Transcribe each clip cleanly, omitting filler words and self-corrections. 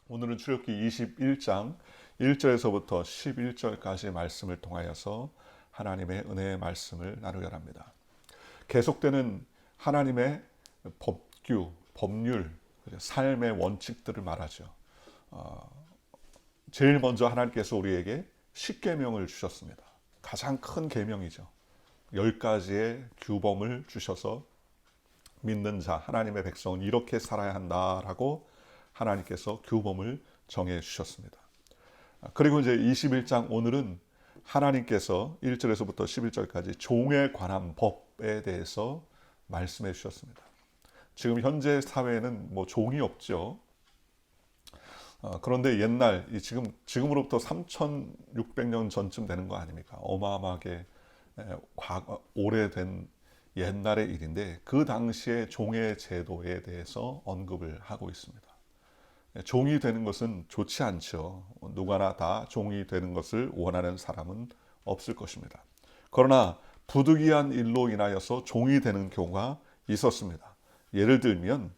오늘은 출애굽기 21장 1절에서부터 11절까지 말씀을 통하여서 하나님의 은혜의 말씀을 나누려 합니다. 계속되는 하나님의 법규, 법률, 삶의 원칙들을 말하죠. 제일 먼저 하나님께서 우리에게 십계명을 주셨습니다. 가장 큰 계명이죠. 10가지의 규범을 주셔서 믿는 자, 하나님의 백성은 이렇게 살아야 한다라고 하나님께서 규범을 정해 주셨습니다. 그리고 이제 21장 오늘은 하나님께서 1절에서부터 11절까지 종에 관한 법에 대해서 말씀해 주셨습니다. 지금 현재 사회에는 뭐 종이 없죠. 그런데 옛날 지금으로부터 3,600년 전쯤 되는 거 아닙니까? 어마어마하게 오래된 옛날의 일인데 그 당시의 종의 제도에 대해서 언급을 하고 있습니다. 종이 되는 것은 좋지 않죠. 누구나 다 종이 되는 것을 원하는 사람은 없을 것입니다. 그러나 부득이한 일로 인하여서 종이 되는 경우가 있었습니다. 예를 들면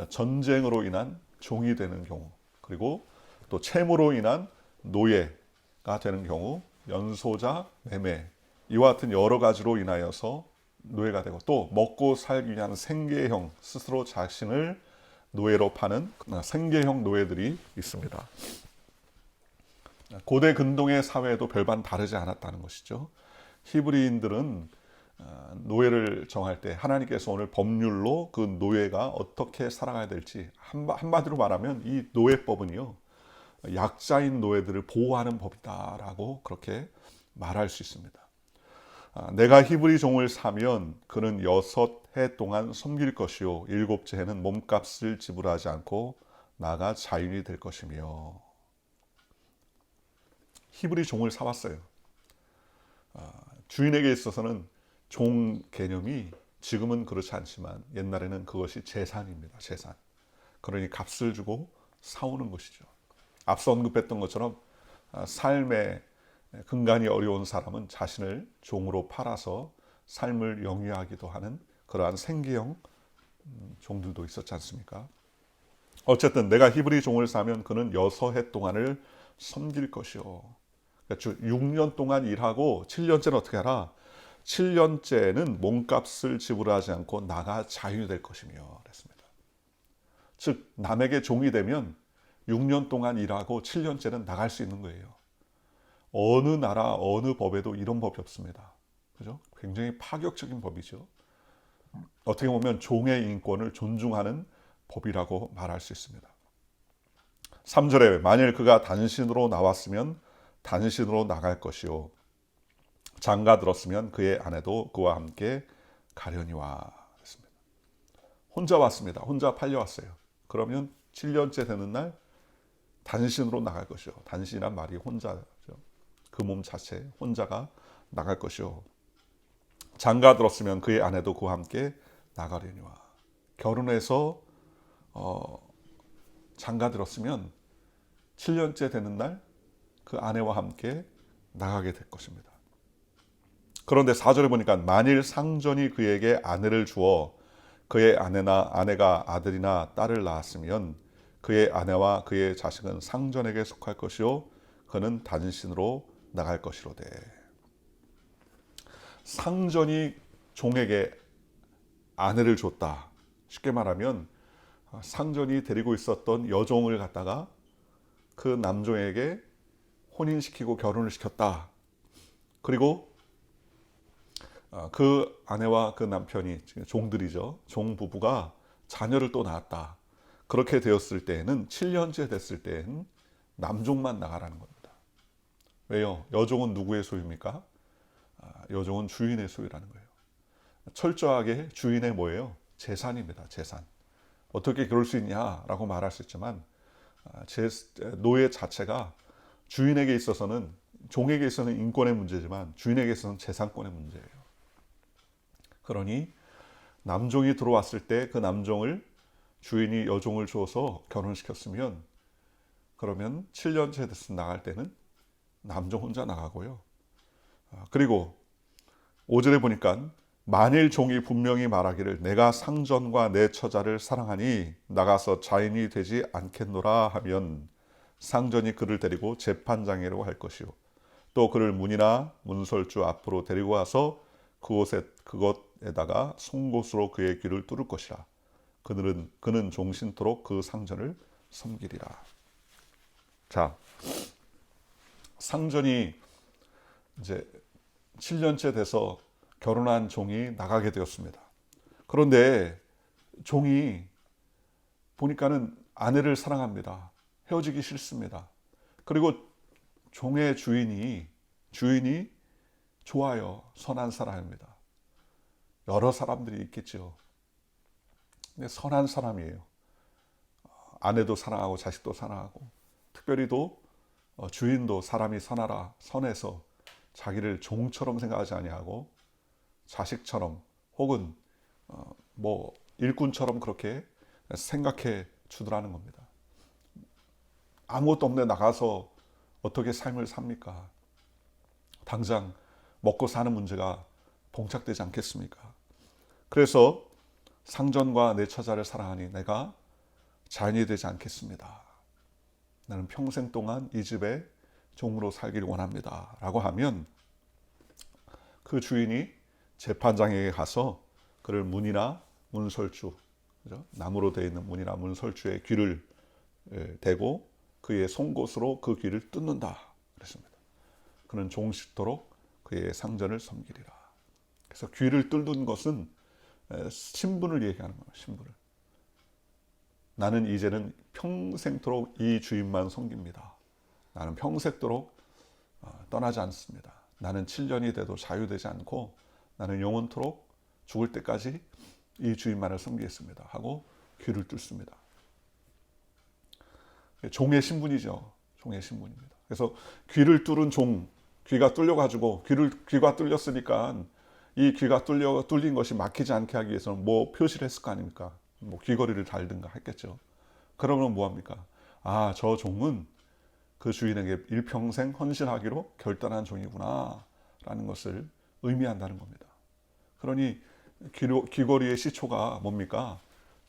전쟁으로 인한 종이 되는 경우, 그리고 또 채무로 인한 노예가 되는 경우, 연소자, 매매 이와 같은 여러 가지로 인하여서 노예가 되고, 또 먹고 살기 위한 생계형, 스스로 자신을 노예로 파는 생계형 노예들이 있습니다. 고대 근동의 사회에도 별반 다르지 않았다는 것이죠. 히브리인들은 노예를 정할 때 하나님께서 오늘 법률로 그 노예가 어떻게 살아가야 될지, 한마디로 말하면 이 노예법은요, 약자인 노예들을 보호하는 법이다라고 그렇게 말할 수 있습니다. 내가 히브리 종을 사면 그는 6해 동안 섬길 것이요 7째 해는 몸값을 지불하지 않고 나가 자유인이 될 것이며. 히브리 종을 사왔어요. 주인에게 있어서는 종 개념이 지금은 그렇지 않지만 옛날에는 그것이 재산입니다. 재산. 그러니 값을 주고 사오는 것이죠. 앞서 언급했던 것처럼 삶의 근간이 어려운 사람은 자신을 종으로 팔아서 삶을 영위하기도 하는 그러한 생계형 종들도 있었지 않습니까? 어쨌든 내가 히브리 종을 사면 그는 6해 동안을 섬길 것이요. 그러니까 6년 동안 일하고 7년째는 어떻게 하라? 7년째는 몸값을 지불하지 않고 나가 자유이 될 것이며 그랬습니다. 즉 남에게 종이 되면 6년 동안 일하고 7년째는 나갈 수 있는 거예요. 어느 나라 어느 법에도 이런 법이 없습니다. 그죠? 굉장히 파격적인 법이죠. 어떻게 보면 종의 인권을 존중하는 법이라고 말할 수 있습니다. 3절에 만일 그가 단신으로 나왔으면 단신으로 나갈 것이요 장가 들었으면 그의 아내도 그와 함께 가려니와 했습니다. 혼자 왔습니다. 혼자 팔려왔어요. 그러면 7년째 되는 날 단신으로 나갈 것이요. 단신이란 말이 혼자죠. 그 몸 자체 혼자가 나갈 것이요. 장가 들었으면 그의 아내도 그와 함께 나가려니와. 결혼해서 장가 들었으면 7년째 되는 날 그 아내와 함께 나가게 될 것입니다. 그런데 4절에 보니까 만일 상전이 그에게 아내를 주어 그의 아내가 아들이나 딸을 낳았으면 그의 아내와 그의 자식은 상전에게 속할 것이요 그는 단신으로 나갈 것이로되. 상전이 종에게 아내를 줬다. 쉽게 말하면 상전이 데리고 있었던 여종을 갖다가 그 남종에게 혼인시키고 결혼을 시켰다. 그리고 그 아내와 그 남편이 종들이죠. 종 부부가 자녀를 또 낳았다. 그렇게 되었을 때에는 7년째 됐을 때에는 남종만 나가라는 겁니다. 왜요? 여종은 누구의 소유입니까? 여종은 주인의 소유라는 거예요. 철저하게 주인의 뭐예요? 재산입니다. 재산. 어떻게 그럴 수 있냐라고 말할 수 있지만 노예 자체가 주인에게 있어서는, 종에게 있어서는 인권의 문제지만 주인에게 있어서는 재산권의 문제예요. 그러니 남종이 들어왔을 때 그 남종을 주인이 여종을 줘서 결혼시켰으면 그러면 7년째 됐으면 나갈 때는 남종 혼자 나가고요. 그리고 5절에 보니까 만일 종이 분명히 말하기를 내가 상전과 내 처자를 사랑하니 나가서 자인이 되지 않겠노라 하면 상전이 그를 데리고 재판장이라고 할 것이요 또 그를 문이나 문설주 앞으로 데리고 와서 그것에다가 송곳으로 그의 귀를 뚫을 것이라. 그는 종신토록 그 상전을 섬기리라. 자, 상전이 이제 7년째 돼서 결혼한 종이 나가게 되었습니다. 그런데 종이 보니까는 아내를 사랑합니다. 헤어지기 싫습니다. 그리고 종의 주인이 좋아요. 선한 사람입니다. 여러 사람들이 있겠죠. 근데 선한 사람이에요. 아내도 사랑하고 자식도 사랑하고 특별히도 주인도 사람이 선해서 자기를 종처럼 생각하지 아니하고 자식처럼 혹은 뭐 일꾼처럼 그렇게 생각해 주더라는 겁니다. 아무것도 없는데 나가서 어떻게 삶을 삽니까? 당장 먹고 사는 문제가 봉착되지 않겠습니까? 그래서 상전과 내 처자를 사랑하니 내가 자인이 되지 않겠습니다. 나는 평생 동안 이 집에 종으로 살기를 원합니다. 라고 하면 그 주인이 재판장에게 가서 그를 문이나 문설주, 그죠? 나무로 되어 있는 문이나 문설주에 귀를 대고 그의 송곳으로 그 귀를 뚫는다. 그랬습니다. 그는 종식토록 그의 상전을 섬기리라. 그래서 귀를 뚫는 것은 신분을 얘기하는 거예요. 신분을. 나는 이제는 평생토록 이 주인만 섬깁니다. 나는 평생토록 떠나지 않습니다. 나는 7년이 돼도 자유되지 않고 나는 영원토록 죽을 때까지 이 주인만을 섬기겠습니다. 하고 귀를 뚫습니다. 종의 신분이죠. 종의 신분입니다. 그래서 귀를 뚫은 종, 귀가 뚫려가지고 귀가 뚫렸으니까 이 귀가 뚫린 것이 막히지 않게 하기 위해서는 뭐 표시를 했을 거 아닙니까? 뭐 귀걸이를 달든가 했겠죠. 그러면 뭐합니까? 아, 저 종은 그 주인에게 일평생 헌신하기로 결단한 종이구나 라는 것을 의미한다는 겁니다. 그러니 귀걸이의 시초가 뭡니까?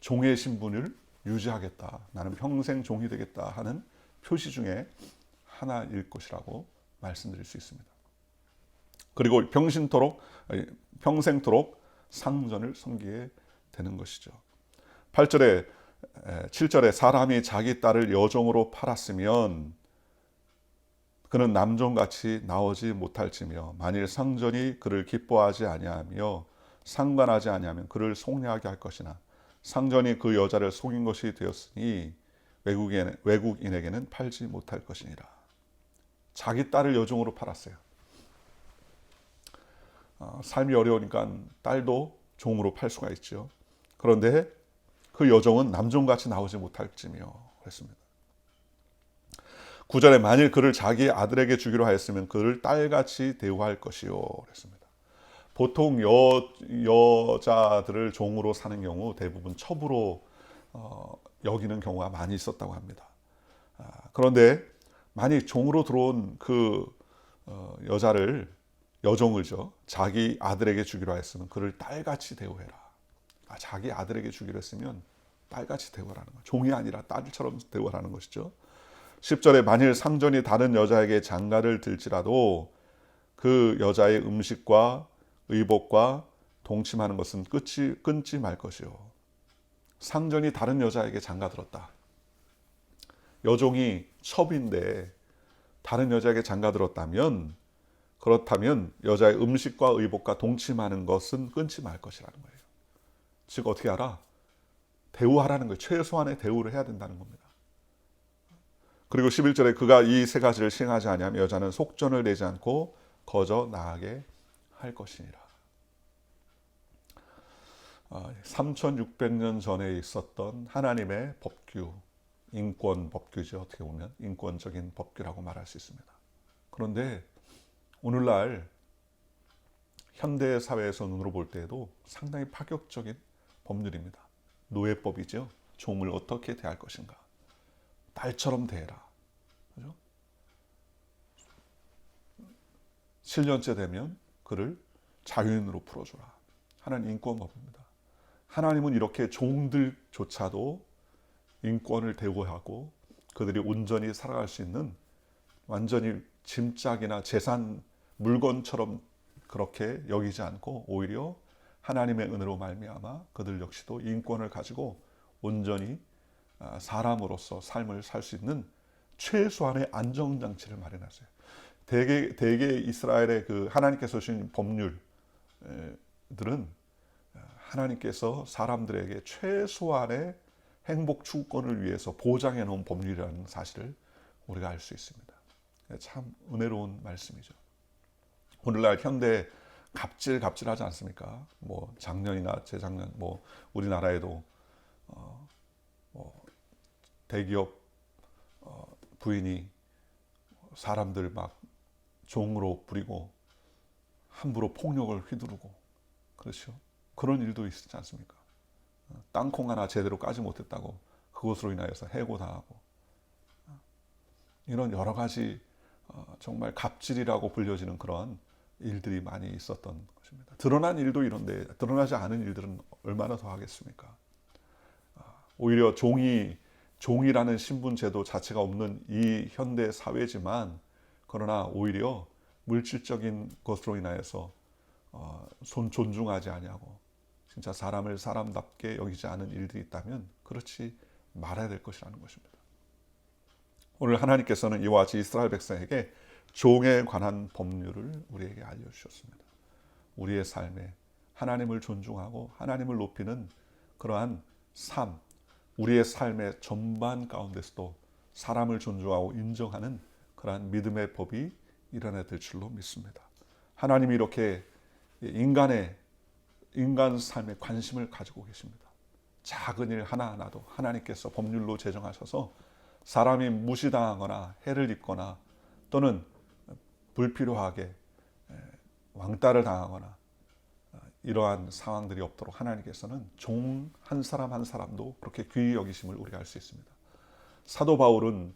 종의 신분을 유지하겠다. 나는 평생 종이 되겠다 하는 표시 중에 하나일 것이라고 말씀드릴 수 있습니다. 그리고 평생토록 상전을 섬기게 되는 것이죠. 7절에 사람이 자기 딸을 여종으로 팔았으면 그는 남종같이 나오지 못할지며 만일 상전이 그를 기뻐하지 아니하며 상관하지 아니하면 그를 속례하게 할 것이나 상전이 그 여자를 속인 것이 되었으니 외국인에게는 팔지 못할 것이니라. 자기 딸을 여종으로 팔았어요. 삶이 어려우니까 딸도 종으로 팔 수가 있죠. 그런데 그 여종은 남종같이 나오지 못할지며 그랬습니다. 9절에 만일 그를 자기 아들에게 주기로 하였으면 그를 딸같이 대우할 것이요 그랬습니다. 보통 여자들을 종으로 사는 경우 대부분 첩으로 여기는 경우가 많이 있었다고 합니다. 그런데 만약 종으로 들어온 그 여종을죠 자기 아들에게 주기로 했으면 그를 딸같이 대우해라. 자기 아들에게 주기로 했으면 딸같이 대우하라는 거예요. 종이 아니라 딸처럼 대우하라는 것이죠. 10절에 만일 상전이 다른 여자에게 장가를 들지라도 그 여자의 음식과 의복과 동침하는 것은 끊지 말 것이요. 상전이 다른 여자에게 장가 들었다. 여종이 첩인데 다른 여자에게 장가 들었다면 그렇다면 여자의 음식과 의복과 동침하는 것은 끊지 말 것이라는 거예요. 즉 어떻게 하라? 대우하라는 거예요. 최소한의 대우를 해야 된다는 겁니다. 그리고 11절에 그가 이 세 가지를 시행하지 아니하면 여자는 속전을 내지 않고 거저 나가게 할 것이니라. 3600년 전에 있었던 하나님의 법규, 인권 법규죠. 어떻게 보면 인권적인 법규라고 말할 수 있습니다. 그런데 오늘날 현대 사회에서 눈으로 볼 때에도 상당히 파격적인 법률입니다. 노예법이죠. 종을 어떻게 대할 것인가. 딸처럼 대해라. 그죠? 7년째 되면 그를 자유인으로 풀어줘라. 하나님 인권법입니다. 하나님은 이렇게 종들조차도 인권을 대우하고 그들이 온전히 살아갈 수 있는 완전히 짐짝이나 재산, 물건처럼 그렇게 여기지 않고 오히려 하나님의 은혜로 말미암아 그들 역시도 인권을 가지고 온전히 사람으로서 삶을 살 수 있는 최소한의 안정장치를 마련하세요. 대개 이스라엘의 그 하나님께서 주신 법률들은 하나님께서 사람들에게 최소한의 행복 추구권을 위해서 보장해 놓은 법률이라는 사실을 우리가 알 수 있습니다. 참 은혜로운 말씀이죠. 오늘날 현대 갑질하지 않습니까? 뭐 작년이나 재작년 뭐 우리나라에도 뭐 대기업 부인이 사람들 막 종으로 부리고 함부로 폭력을 휘두르고 그렇죠. 그런 일도 있지 않습니까? 땅콩 하나 제대로 까지 못했다고 그것으로 인하여서 해고당하고 이런 여러 가지 정말 갑질이라고 불려지는 그런 일들이 많이 있었던 것입니다. 드러난 일도 이런데 드러나지 않은 일들은 얼마나 더 하겠습니까? 오히려 종이라는 신분 제도 자체가 없는 이 현대 사회지만 그러나 오히려 물질적인 것으로 인하여서 존중하지 아니하고 진짜 사람을 사람답게 여기지 않은 일들이 있다면 그렇지 말아야 될 것이라는 것입니다. 오늘 하나님께서는 이와 같이 이스라엘 백성에게 종에 관한 법률을 우리에게 알려주셨습니다. 우리의 삶에 하나님을 존중하고 하나님을 높이는 그러한 삶, 우리의 삶의 전반 가운데서도 사람을 존중하고 인정하는 그러한 믿음의 법이 일어나야 될 줄로 믿습니다. 하나님이 이렇게 인간 삶에 관심을 가지고 계십니다. 작은 일 하나하나도 하나님께서 법률로 제정하셔서 사람이 무시당하거나 해를 입거나 또는 불필요하게 왕따를 당하거나 이러한 상황들이 없도록 하나님께서는 종 한 사람 한 사람도 그렇게 귀히 여기심을 우리가 알 수 있습니다. 사도 바울은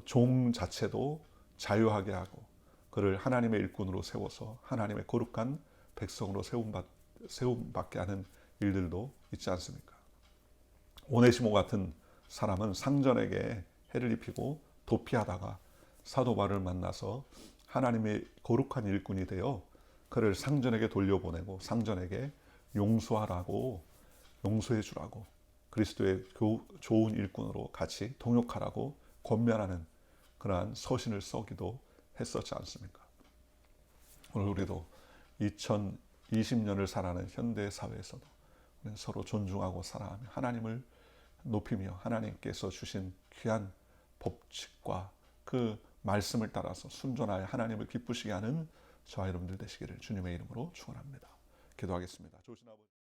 종 자체도 자유하게 하고 그를 하나님의 일꾼으로 세워서 하나님의 거룩한 백성으로 세움받게 하는 일들도 있지 않습니까? 오네시모 같은 사람은 상전에게 해를 입히고 도피하다가 사도 바울을 만나서 하나님의 거룩한 일꾼이 되어 그를 상전에게 돌려보내고 상전에게 용서해 주라고 그리스도의 좋은 일꾼으로 같이 동역하라고 권면하는 그러한 서신을 써기도 했었지 않습니까? 오늘 우리도 2020년을 살아가는 현대 사회에서도 서로 존중하고 사랑하며 하나님을 높이며 하나님께서 주신 귀한 법칙과 그 말씀을 따라서 순종하여 하나님을 기쁘시게 하는 저와 여러분들 되시기를 주님의 이름으로 축원합니다. 기도하겠습니다. 좋으신 아버지.